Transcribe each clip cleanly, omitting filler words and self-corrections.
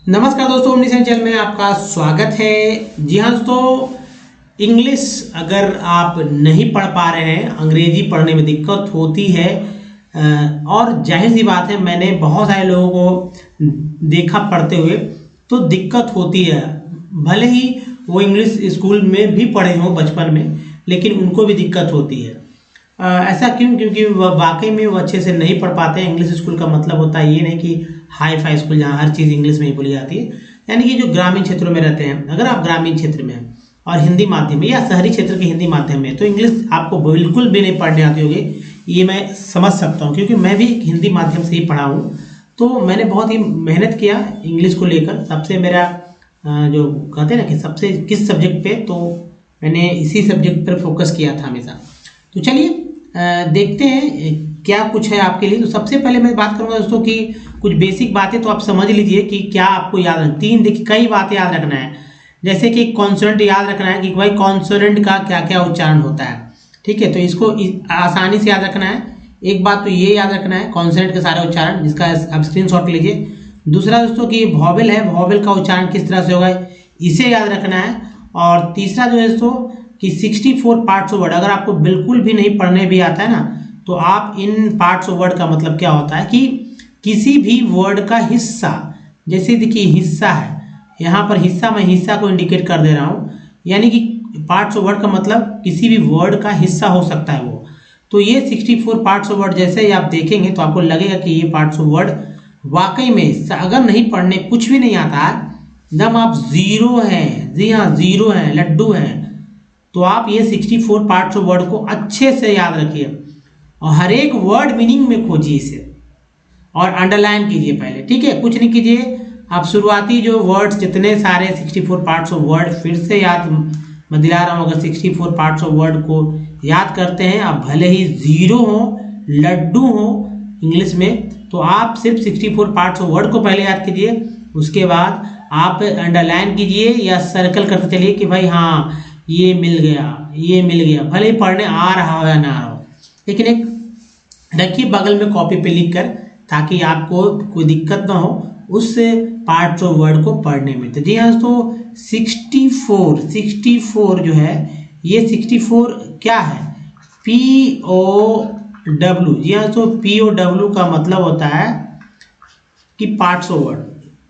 नमस्कार दोस्तों, omni channel में आपका स्वागत है। जी हाँ दोस्तों, इंग्लिश अगर आप नहीं पढ़ पा रहे हैं, अंग्रेजी पढ़ने में दिक्कत होती है और जाहिर सी बात है, मैंने बहुत सारे लोगों को देखा पढ़ते हुए, तो दिक्कत होती है। भले ही वो इंग्लिश स्कूल में भी पढ़े हों बचपन में, लेकिन उनको भी दिक्कत होती है। ऐसा क्यों? क्योंकि वह वाकई में वो अच्छे से नहीं पढ़ पाते हैं। इंग्लिश स्कूल का मतलब होता है ये नहीं कि हाई फाई स्कूल जहाँ हर चीज़ इंग्लिश में ही बोली जाती है, यानी कि जो ग्रामीण क्षेत्रों में रहते हैं। अगर आप ग्रामीण क्षेत्र में हैं और हिंदी माध्यम में या शहरी क्षेत्र के हिंदी माध्यम में, तो इंग्लिश आपको बिल्कुल भी नहीं पढ़ने आती होगी, ये मैं समझ सकता हूँ, क्योंकि मैं भी हिंदी माध्यम से ही पढ़ा हूँ। तो मैंने बहुत ही मेहनत किया इंग्लिश को लेकर। सबसे मेरा जो कहते हैं ना कि सबसे किस सब्जेक्ट पे, तो मैंने इसी सब्जेक्ट पर फोकस किया था हमेशा। तो चलिए देखते हैं क्या कुछ है आपके लिए। तो सबसे पहले मैं बात करूंगा दोस्तों कि कुछ बेसिक बातें तो आप समझ लीजिए कि क्या आपको याद रखना। देखिए, कई बातें याद रखना है, जैसे कि कॉन्सोनेंट याद रखना है कि भाई कॉन्सोनेंट का क्या क्या उच्चारण होता है। ठीक है, तो इसको आसानी से याद रखना है। एक बात तो ये याद रखना है कॉन्सोनेंट के सारे उच्चारण, जिसका आप स्क्रीनशॉट लीजिए। दूसरा दोस्तों कि वॉवेल है, वॉवेल का उच्चारण किस तरह से होगा, इसे याद रखना है। और तीसरा जो है दोस्तों कि 64 पार्ट्स ऑफ वर्ड, अगर आपको बिल्कुल भी नहीं पढ़ने भी आता है ना, तो आप इन पार्ट्स ऑफ वर्ड का मतलब क्या होता है कि किसी भी वर्ड का हिस्सा, जैसे देखिए हिस्सा है, यहाँ पर हिस्सा, मैं हिस्सा को इंडिकेट कर दे रहा हूँ, यानी कि पार्ट्स ऑफ वर्ड का मतलब किसी भी वर्ड का हिस्सा हो सकता है वो। तो ये 64 पार्ट्स ऑफ वर्ड जैसे ही आप देखेंगे तो आपको लगेगा कि ये पार्ट्स ऑफ वर्ड वाकई में, अगर नहीं पढ़ने कुछ भी नहीं आता है, एकदम आप जीरो हैं, जी हाँ जीरो हैं, लड्डू हैं, तो आप ये 64 पार्ट्स ऑफ वर्ड को अच्छे से याद रखिए और हर एक वर्ड मीनिंग में खोजिए इसे और अंडरलाइन कीजिए पहले। ठीक है, कुछ नहीं कीजिए, आप शुरुआती जो वर्ड्स जितने सारे 64 पार्ट्स ऑफ वर्ड फिर से याद, मैं दिला रहा हूँ, अगर 64 पार्ट्स ऑफ वर्ड को याद करते हैं, आप भले ही जीरो हो, लड्डू हो इंग्लिश में, तो आप सिर्फ 64 पार्ट्स ऑफ वर्ड को पहले याद कीजिए। उसके बाद आप अंडरलाइन कीजिए या सर्कल करते चलिए कि भाई हाँ ये मिल गया, ये मिल गया, भले ही पढ़ने आ रहा हो या ना आ रहा हो, लेकिन एक रखिए बगल में कॉपी पे लिख कर, ताकि आपको कोई दिक्कत ना हो उस पार्ट्स ऑफ वर्ड को पढ़ने में। तो जी हाँ दोस्तों, 64 जो है, ये 64 क्या है, POW। जी हाँ दोस्तों, POW का मतलब होता है कि पार्ट्स ऑफ वर्ड।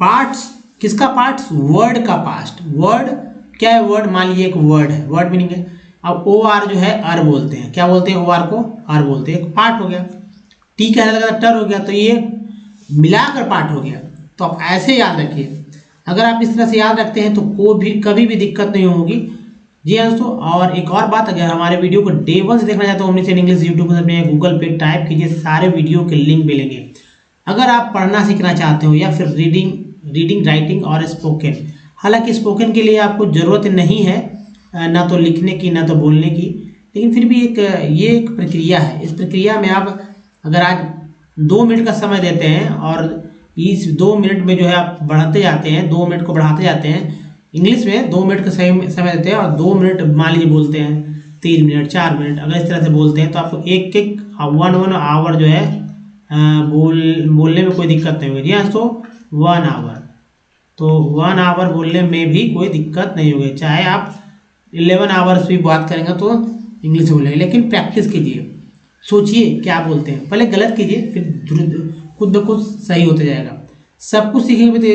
पार्ट्स किसका पार्ट्स? वर्ड का पास्ट। वर्ड क्या है? वर्ड, मान लीजिए एक वर्ड है, वर्ड मीनिंग है। अब OR जो है अर बोलते हैं, क्या बोलते हैं? OR को अर बोलते हैं, एक पार्ट हो गया। टी कहने लगा टर हो गया, तो ये मिलाकर पार्ट हो गया। तो आप ऐसे याद रखिए, अगर आप इस तरह से याद रखते हैं तो कोई भी कभी भी दिक्कत नहीं होगी। जी हाँ दोस्तों, और एक और बात, अगर हमारे वीडियो को डे 1 से देखना चाहते हो ओमनी चैनल इंग्लिश यूट्यूब पर, अपने गूगल पे टाइप कीजिए, सारे वीडियो के लिंक मिलेंगे। अगर आप पढ़ना सीखना चाहते हो या फिर रीडिंग राइटिंग और स्पोकन, हालांकि स्पोकन के लिए आपको ज़रूरत नहीं है ना तो लिखने की ना तो बोलने की, लेकिन फिर भी ये एक प्रक्रिया है। इस प्रक्रिया में आप अगर आज 2 मिनट का समय देते हैं और इस 2 मिनट में जो है आप बढ़ाते जाते हैं, 2 मिनट को बढ़ाते जाते हैं, इंग्लिश में 2 मिनट का समय देते हैं और 2 मिनट मान लीजिए बोलते हैं, 3 मिनट 4 मिनट, अगर इस तरह से बोलते हैं तो आपको एक 1 आवर जो है बोलने में कोई दिक्कत नहीं होगी। जी हाँ, तो 1 आवर, तो 1 आवर बोलने में भी कोई दिक्कत नहीं होगी, चाहे आप 11 आवर्स भी बात करेंगे तो इंग्लिश बोलेंगे। लेकिन प्रैक्टिस कीजिए, सोचिए क्या बोलते हैं, पहले गलत कीजिए, फिर खुद ब खुद सही होते जाएगा। सब कुछ सीखेंगे तो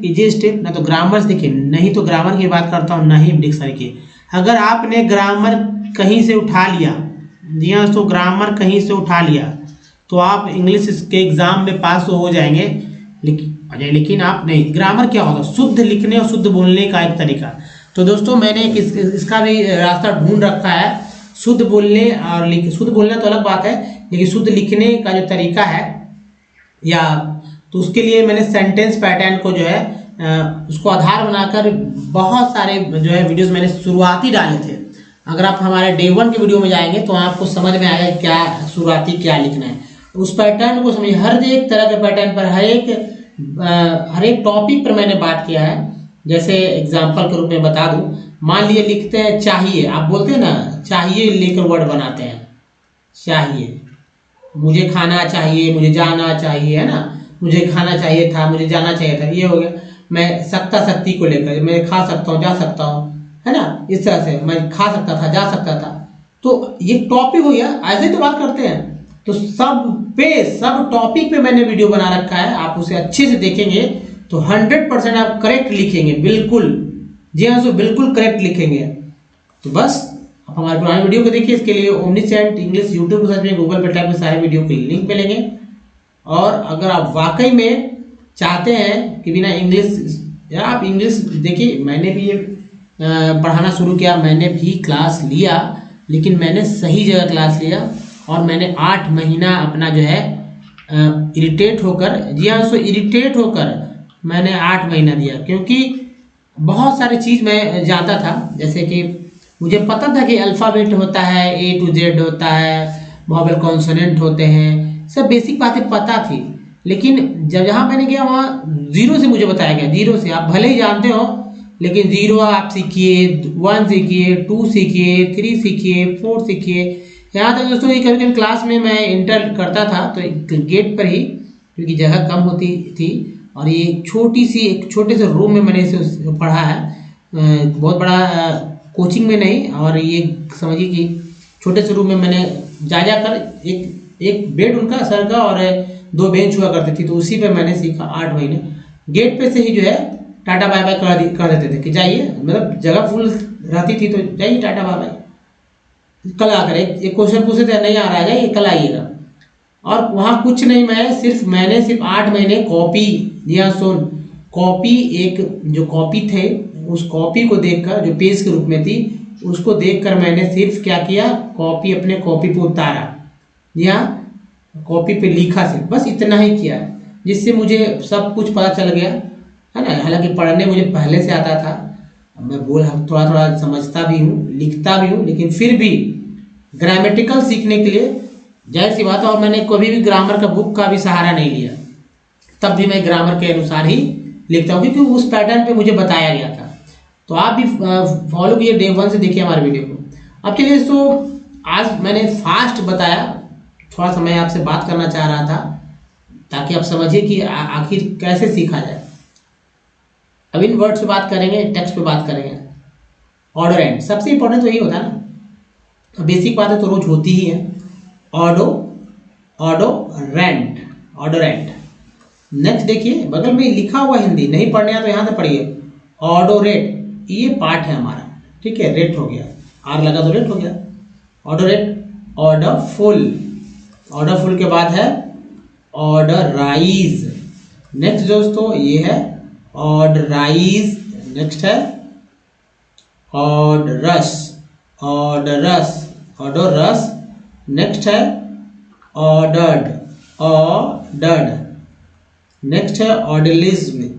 इजी स्टेप, ना तो ग्रामर सीखिए, नहीं तो ग्रामर की बात करता हूँ, ना ही डिक्शनरी की। अगर आपने ग्रामर कहीं से उठा लिया, जी हाँ तो ग्रामर कहीं से उठा लिया, तो आप इंग्लिश के एग्जाम में पास तो हो जाएंगे, लेकिन आप नहीं। ग्रामर क्या होता है? शुद्ध लिखने और शुद्ध बोलने का एक तरीका। तो दोस्तों, मैंने इसका भी रास्ता ढूंढ रखा है। शुद्ध बोलने और शुद्ध बोलना तो अलग बात है, लेकिन शुद्ध लिखने का जो तरीका है, या तो उसके लिए मैंने सेंटेंस पैटर्न को जो है उसको आधार बनाकर बहुत सारे जो है वीडियोस मैंने शुरुआती डाले थे। अगर आप हमारे डे 1 के वीडियो में जाएंगे तो आपको समझ में आएगा क्या शुरुआती क्या लिखना है। उस पैटर्न को समझिए, हर एक तरह के पैटर्न पर, हर एक टॉपिक पर मैंने बात किया है। जैसे एग्जाम्पल के रूप में बता दूं, मान लीजिए लिखते हैं चाहिए, आप बोलते हैं ना चाहिए लेकर वर्ड बनाते हैं, चाहिए, मुझे खाना चाहिए, मुझे जाना चाहिए, है ना, मुझे खाना चाहिए था, मुझे जाना चाहिए था, ये हो गया। मैं सकता शक्ति को लेकर, मैं खा सकता हूँ, जा सकता हूँ, है ना, इस तरह से मैं खा सकता था, जा सकता था। तो ये टॉपिक हो गया, ऐसे तो बात करते हैं। तो सब टॉपिक पे मैंने वीडियो बना रखा है, आप उसे अच्छे से देखेंगे तो 100% आप करेक्ट लिखेंगे, बिल्कुल। जी हाँ, सो बिल्कुल करेक्ट लिखेंगे। तो बस आप हमारे पुराने वीडियो को देखिए। इसके लिए ओमनीसेंट इंग्लिश यूट्यूब पर सर्च में, गूगल पर टाइप में सारे वीडियो के लिंक मिलेंगे। और अगर आप वाकई में चाहते हैं कि बिना इंग्लिश, या आप इंग्लिश देखिए, मैंने भी ये पढ़ाना शुरू किया, मैंने भी क्लास लिया, लेकिन मैंने सही जगह क्लास लिया। और मैंने 8 महीना अपना जो है इरिटेट होकर, जी हाँ, सो इरिटेट होकर मैंने 8 महीना दिया, क्योंकि बहुत सारी चीज़ मैं जानता था। जैसे कि मुझे पता था कि अल्फ़ाबेट होता है, A to Z होता है, वॉवेल कॉन्सोनेंट होते हैं, सब बेसिक बातें पता थी। लेकिन जहाँ मैंने गया वहाँ जीरो से मुझे बताया गया, जीरो से। आप भले ही जानते हो, लेकिन जीरो आप सीखिए, 1 सीखिए, 2 सीखिए, 3 सीखिए, 4 सीखिए। यहाँ तक दोस्तों, कभी कभी क्लास में मैं इंटर करता था तो गेट पर ही, क्योंकि जगह कम होती थी, और ये एक छोटे से रूम में मैंने इसे पढ़ा है, बहुत बड़ा कोचिंग में नहीं। और ये समझिए कि छोटे से रूम में मैंने जाकर एक बेड उनका सर का और 2 बेंच हुआ करती थी, तो उसी पे मैंने सीखा 8 महीने। गेट पे से ही जो है टाटा बाय बाय कर देते थे कि जाइए, मतलब जगह फुल रहती थी तो जाइए, टाटा बाय बाय, कल आकर एक क्वेश्चन पूछे थे, नहीं आ रहा है, जाइए कल आइएगा। और वहाँ कुछ नहीं, मैंने सिर्फ 8 महीने कॉपी, या सुन, कॉपी, एक जो कॉपी थे उस कॉपी को देखकर, जो पेज के रूप में थी, उसको देखकर मैंने सिर्फ क्या किया, अपने कॉपी पे उतारा या कॉपी पे लिखा, सिर्फ बस इतना ही किया, जिससे मुझे सब कुछ पता चल गया, है ना। हालांकि पढ़ने मुझे पहले से आता था, मैं थोड़ा थोड़ा समझता भी हूँ, लिखता भी हूँ, लेकिन फिर भी ग्रामेटिकल सीखने के लिए जाहिर सी बात है। और मैंने कभी भी ग्रामर का बुक का भी सहारा नहीं लिया, तब भी मैं ग्रामर के अनुसार ही लिखता हूँ, क्योंकि उस पैटर्न पे मुझे बताया गया था। तो आप भी फॉलो कीजिए, डे 1 से देखिए हमारे वीडियो को। अब चलिए, तो आज मैंने फास्ट बताया, थोड़ा सा मैं आपसे बात करना चाह रहा था, ताकि आप समझिए कि आखिर कैसे सीखा जाए। अब इन वर्ड्स पे बात करेंगे, टेक्स्ट पे बात करेंगे। ऑर्डर एंड, सबसे इंपॉर्टेंट तो यही होता है ना, बेसिक बातें तो रोज होती ही है। Order and. नेक्स्ट देखिए, बगल में लिखा हुआ हिंदी नहीं पढ़ने आया तो यहाँ से पढ़िए, ऑर्डोरेट, ये पार्ट है हमारा, ठीक है, रेट हो गया, आर लगा तो रेट हो गया, ऑर्डोरेट। ऑर्डरफुल के बाद है ऑर्डराइज। नेक्स्ट दोस्तों ये है ऑर्डराइज, नेक्स्ट है ऑर्डरस, नेक्स्ट है ऑर्डर्ड, नेक्स्ट है ऑर्डलिज्म,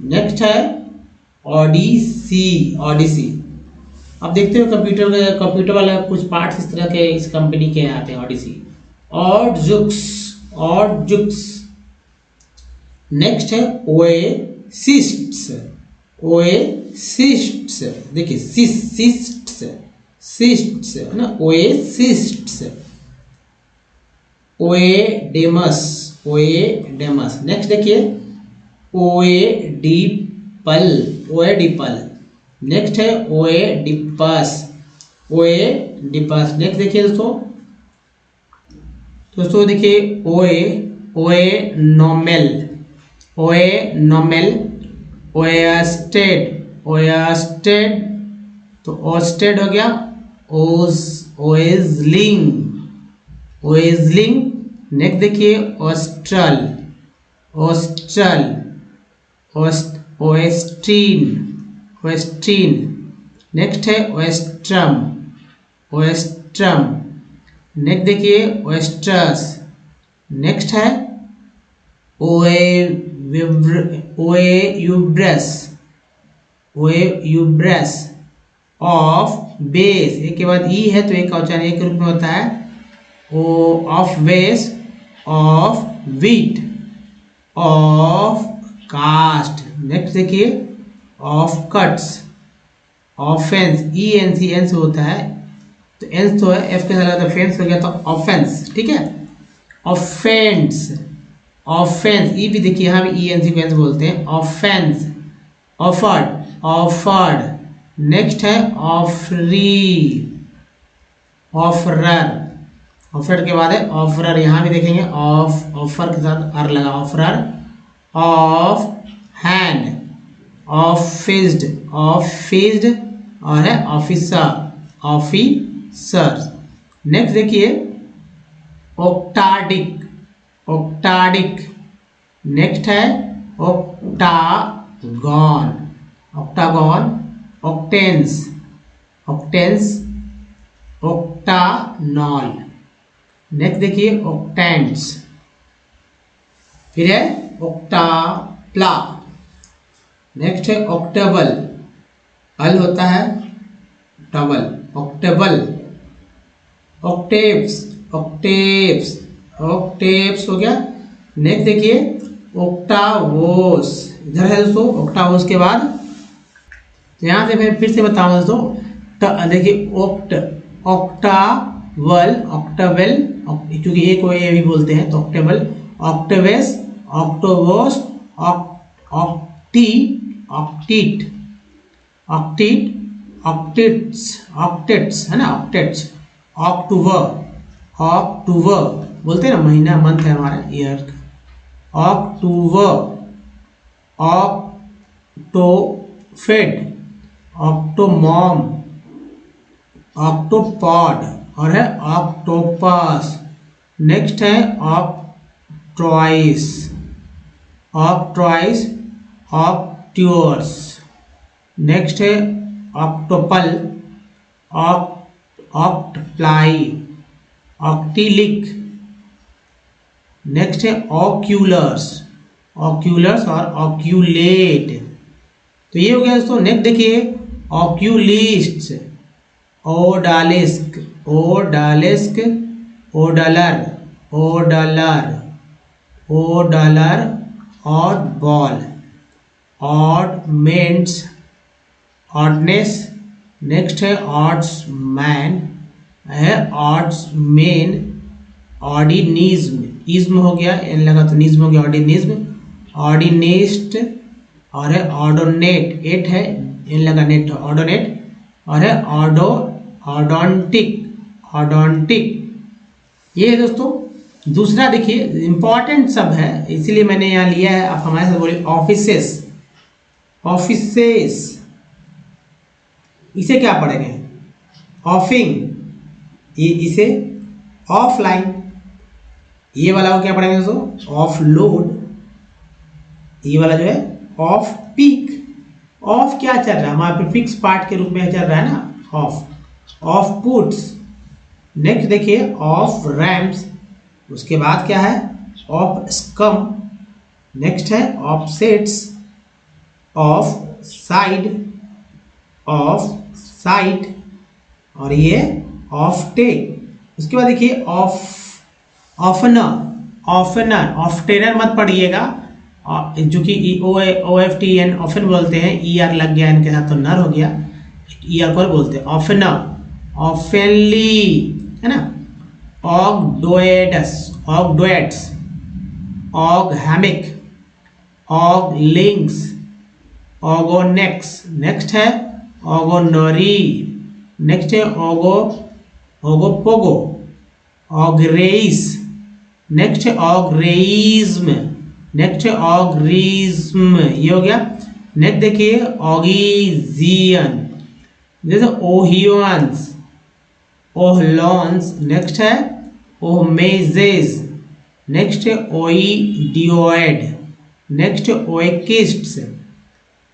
नेक्स्ट है ऑडिसी। अब देखते हो कंप्यूटर वाला कुछ पार्ट्स इस तरह के इस कंपनी के आते हैं, ऑडिसी। ऑडजुक्स। नेक्स्ट है ओएसिस्ट्स, देखिए सिस्ट्स है ना, ओएसिस्ट्स। ओएडेमस। नेक्स्ट देखिए ओएडिपल। नेक्स्ट है ओएडिपस। नेक्स्ट देखिए दोस्तों देखिए ओएनोमेल, ओएस्टेड, तो ओस्टेड हो गया, ओएजलिंग। नेक्स्ट देखिए ऑस्ट्रल, ओएस्ट्रीन। नेक्स्ट है ओएस्ट्रम। नेक्स्ट देखिए ओएस्ट्रस। नेक्स्ट है ओएयूब्रस ऑफ बेस, एक के बाद ई है तो एक का उच्चारण एक के रूप में होता है, of base, of wheat, of cast. Next देखिए ऑफ कट्स, ऑफेंस, एंस होता है, तो एंस तो है, एफ के साथ फेंस हो गया तो ऑफेंस, ठीक है। ऑफेंस, ऑफेंस, ई भी देखिए यहाँ भी ई एन सीक्वेंस बोलते हैं, ऑफेंस, ऑफर्ड, ऑफर्ड। नेक्स्ट है ऑफरी, ऑफरर, ऑफर के बाद है ऑफरर, यहाँ भी देखेंगे ऑफ, ऑफर के साथ आर लगा, ऑफरर, ऑफ हैंड, ऑफिस्ड, ऑफिस्ड, और है ऑफिसर, ऑफिसर। नेक्स्ट देखिए ऑक्टाडिक, ऑक्टाडिक। नेक्स्ट है ऑक्टागॉन, ऑक्टागॉन, ऑक्टेंस, ऑक्टेंस, ऑक्टानॉल। नेक्स्ट देखिए ऑक्टेंट्स, फिर है ऑक्टाप्ला। नेक्स्ट है ऑक्टेबल, अल होता है डबल, ऑक्टेबल, ऑक्टेव्स, ऑक्टेव्स, ऑक्टेव्स हो गया। नेक्स्ट देखिए ऑक्टावोस, इधर है दोस्तों ऑक्टावोस के बाद, यहाँ से फिर से बताऊँ दोस्तों, देखिए ऑक्ट, ऑक्टावल, ऑक्टावेल, क्योंकि एक को ये भी बोलते हैं तो ऑक्टेबल, ऑक्टेवेस, ऑक्टोवोस, ऑक्टी, ऑक्टीट, ऑक्टीट, ऑक्टेट्स, ऑक्टेट्स है ना, ऑक्टेट्स, अक्टूबर, अक्टूबर बोलते हैं ना, महीना मंथ है हमारा ईयर का, अक्टूबर, ऑक्टोफेड, ऑक्टोमॉम, ऑक्टोपॉड, और है ऑक्टोपस। नेक्स्ट है ऑक्ट्रॉइस, ऑक्ट्रॉइस, ऑक्ट्यूर्स। नेक्स्ट है ऑक्टोपल, ऑक्टप्लाई, ऑक्टिलिक। नेक्स्ट है ऑक्यूलर्स, ऑक्यूलर्स और ऑक्यूलेट। तो ये हो गया दोस्तों। नेक्स्ट देखिए ऑक्यूलिस्ट्स, ओडालिस्क, ओडालिस्क, ओडलर, ओडलर, ओडलर, ऑड बॉल, ऑडमेंट्स, ऑडनेस। नेक्स्ट है ऑड्स मैन, है ऑड्स मेन, ऑर्डिनिज्म, इज्म हो गया, एन लगा तो निज्म हो गया, ऑर्डिनिज्म, ऑर्डिनेस्ट, और है ऑर्डोनेट, एट है एन लगा नेट, ऑर्डोनेट, और है ऑर्डो, ऑर्डोंटिक, ऑर्डोंटिक। ये है दोस्तों। दूसरा देखिए इंपॉर्टेंट सब है, इसीलिए मैंने यहाँ लिया है, आप हमारे साथ बोले ऑफिसेस, ऑफिसेस, इसे क्या पढ़ेंगे, ऑफिंग, ये इसे ऑफलाइन, ये वाला को क्या पढ़ेंगे दोस्तों, ऑफ लोड, ये वाला जो है ऑफ पीक। ऑफ क्या चल रहा है हमारे फिक्स पार्ट के रूप में चल रहा है ना, ऑफ, ऑफ पुट्स। नेक्स्ट देखिए ऑफ रैम्स, उसके बाद क्या है ऑफ स्कम। नेक्स्ट है of sets, of side, of site, और ये ऑफ टेक। उसके बाद देखिए ऑफ, ऑफनर, ऑफनर, ऑफ्टेनर मत पढ़िएगा, जो कि O F T N often बोलते हैं, ई आर लग गया इनके साथ तो नर हो गया, ई आर पर बोलते हैं ऑफनर, ऑफेनली है ना, ऑगडोएडस, ऑगडोएड्स, ऑगहैमिक, ऑगलिंक्स, ऑगोनेक्स। नेक्स्ट है ऑगोनरी। नेक्स्ट है ऑगो, ऑगोपोगो, ऑगरेइस। नेक्स्ट है ऑगरेइज्म। नेक्स्ट है ऑग्रिज्म, ये हो गया। नेक्स्ट देखिए ऑगिजियन, जैसे ओहियंस, ओहलॉन्स। नेक्स्ट है ओहमेजेस। नेक्स्ट है ओइडियोइड। नेक्स्ट है ओएकिस्ट्स,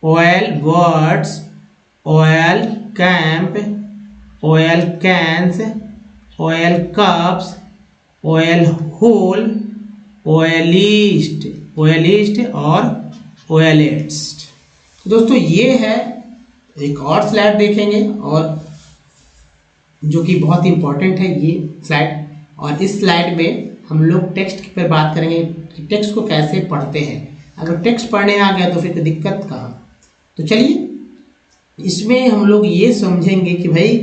oil birds, oil camp, oil cans, oil cups, oil hole, ओएलिस्ट, ओएलिस्ट और ओएलिस्ट। तो दोस्तों ये है, एक और स्लाइड देखेंगे और जो कि बहुत इंपॉर्टेंट है ये स्लाइड, और इस स्लाइड में हम लोग टेक्स्ट पर बात करेंगे कि टेक्स्ट को कैसे पढ़ते हैं। अगर टेक्स्ट पढ़ने आ गया तो फिर कोई दिक्कत कहाँ। तो चलिए इसमें हम लोग ये समझेंगे कि भाई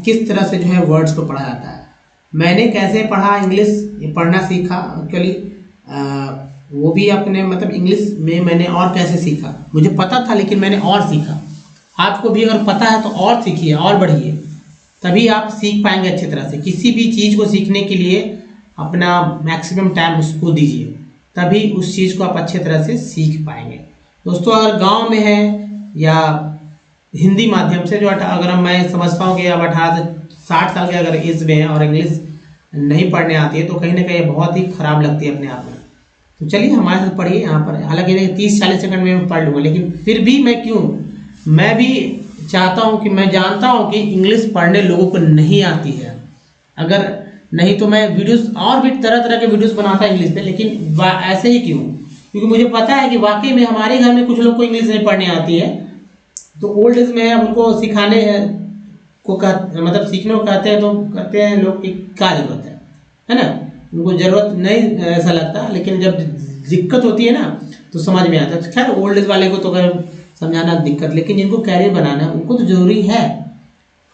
किस तरह से जो है वर्ड्स को पढ़ा जाता है। मैंने कैसे पढ़ा इंग्लिश, ये पढ़ना सीखा एक्चुअली वो भी अपने मतलब इंग्लिश में मैंने और कैसे सीखा, मुझे पता था लेकिन मैंने और सीखा। आपको भी अगर पता है तो और सीखिए और बढ़िए, तभी आप सीख पाएंगे अच्छी तरह से। किसी भी चीज़ को सीखने के लिए अपना मैक्सिमम टाइम उसको दीजिए, तभी उस चीज़ को आप अच्छे तरह से सीख पाएंगे। दोस्तों अगर गांव में है या हिंदी माध्यम से, जो अगर मैं समझता हूँ कि अब 18 से 60 साल के अगर एज में है और इंग्लिश नहीं पढ़ने आती है तो कहीं ना कहीं बहुत ही खराब लगती है अपने आप में। तो चलिए हमारे साथ पढ़िए यहाँ पर, हालांकि 30-40 सेकंड में पढ़ लूँगा, लेकिन फिर भी मैं भी चाहता हूँ कि मैं जानता हूँ कि इंग्लिश पढ़ने लोगों को नहीं आती है। अगर नहीं तो मैं वीडियोस और भी तरह तरह के वीडियोस बनाता इंग्लिश पे, लेकिन ऐसे ही क्यों? क्योंकि मुझे पता है कि वाकई में हमारे घर में कुछ लोग को इंग्लिश नहीं पढ़ने आती है, तो ओल्ड एज में अब उनको सिखाने को मतलब सीखने को कहते हैं तो कहते हैं लोग कि क्या जरूरत है ना, उनको जरूरत नहीं ऐसा लगता, लेकिन जब दिक्कत होती है ना तो समझ में आता है। खैर ओल्ड एज वाले को तो अगर समझाना दिक्कत, लेकिन जिनको कैरियर बनाना है उनको तो जरूरी है।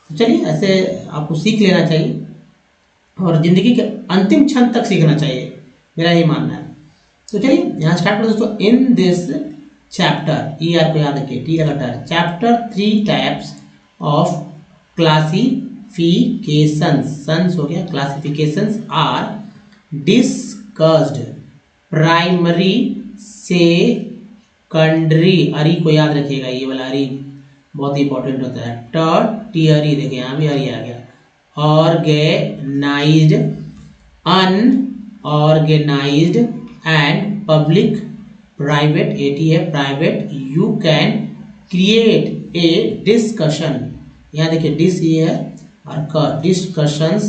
तो चलिए ऐसे आपको सीख लेना चाहिए और जिंदगी के अंतिम क्षण तक सीखना चाहिए, मेरा ये मानना है। तो चलिए यहाँ स्टार्ट करें दोस्तों। इन दिस चैप्टर, ER को याद रखिए, T लगातार, चैप्टर 3 टाइप्स ऑफ क्लासिफिकेशंस, सन्स हो गया, classifications are discussed, primary secondary, अरी को याद रखिएगा, ये वाला अरी बहुत ही इंपॉर्टेंट होता है, टर्टियरी, देखिए यहाँ भी अरी आ गया, organized, unorganized and public private, AT है प्राइवेट। You can create a discussion, यहाँ देखिए डिस ये है और discussions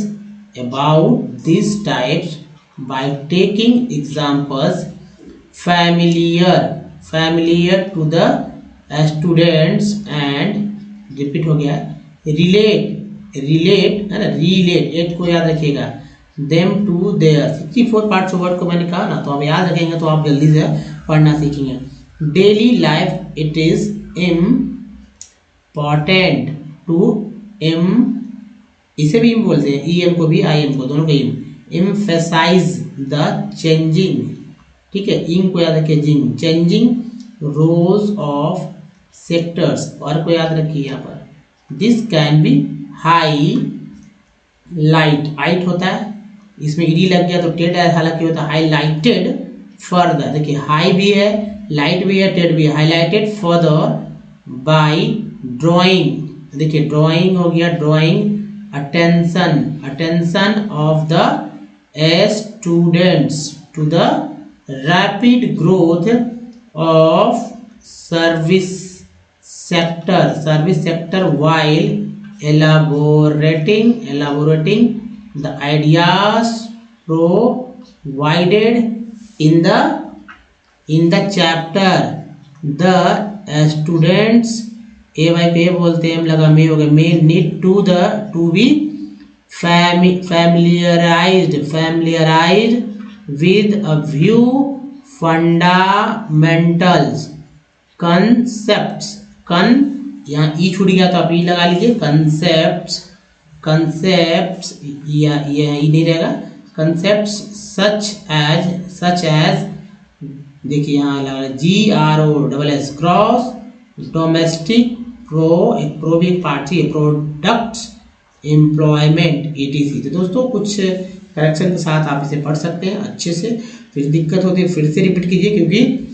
about this types by taking examples familiar to the students and repeat हो गया, relate है ना, relate को याद रखिएगा, them to their 64 parts word को मैंने कहा ना, तो आप याद रखेंगे तो आप जल्दी से पढ़ना सीखेंगे। Daily life it is important to इसे भी इम बोलते हैं, EM को भी IM को, दोनों को इम, emphasize the changing, ठीक है, इंग को याद रखिए, जिंग, चेंजिंग रोल्स ऑफ सेक्टर्स, और को याद रखिए यहाँ पर, this can be highlight, आइट होता है, इसमें ईडी लग गया तो टेड हालांकि होता है हाईलाइटेड फर्दर, देखिए हाई भी है, लाइट भी है, टेड भी है, हाईलाइटेड फर्दर बाय ड्राइंग, देखिए ड्राइंग हो गया, drawing attention of the students to the rapid growth of service sector while elaborating the ideas provided in the chapter. The students A Y पे बोलते हैं, लगा मे हो गया, may need to be familiarized with a few fundamentals concepts, यहाँ ई छूट गया तो आप ई लगा लीजिए, concepts या ये ई नहीं रहेगा, concepts such as देखिए यहाँ लगा GROSS क्रॉस, डोमेस्टिक, प्रो भी एक पार्ट है, प्रोडक्ट्स, एम्प्लॉयमेंट, ETC। तो दोस्तों कुछ करेक्शन के साथ आप इसे पढ़ सकते हैं अच्छे से, फिर दिक्कत होती है फिर से रिपीट कीजिए, क्योंकि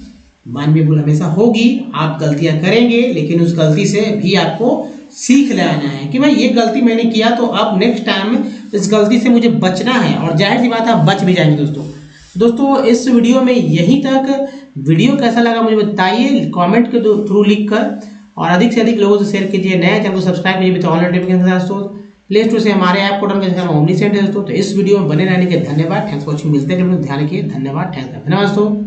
मानवीय भूल हमेशा होगी, आप गलतियां करेंगे, लेकिन उस गलती से भी आपको सीख लेना है कि भाई ये गलती मैंने किया तो अब नेक्स्ट टाइम इस गलती से मुझे बचना है, और जाहिर सी बात है आप बच भी जाएंगे। दोस्तों इस वीडियो में यहीं तक। वीडियो कैसा लगा मुझे बताइए कमेंट के थ्रू लिख कर, और अधिक से अधिक लोगों से शेयर कीजिए। नया चैनल को सब्सक्राइब कीजिए तो ऑनलाइन नोटिफिकेशन के साथ दोस्तों प्ले स्टोर से हमारे ऐप को डाउनलोड करके ओमनी सेंटर दोस्तों। तो इस वीडियो में बने रहने के धन्यवाद, थैंक्स फॉर वॉचिंग, मिलते हैं, ध्यान रखिए, धन्यवाद, थैंक्स, धन्यवाद दोस्तों।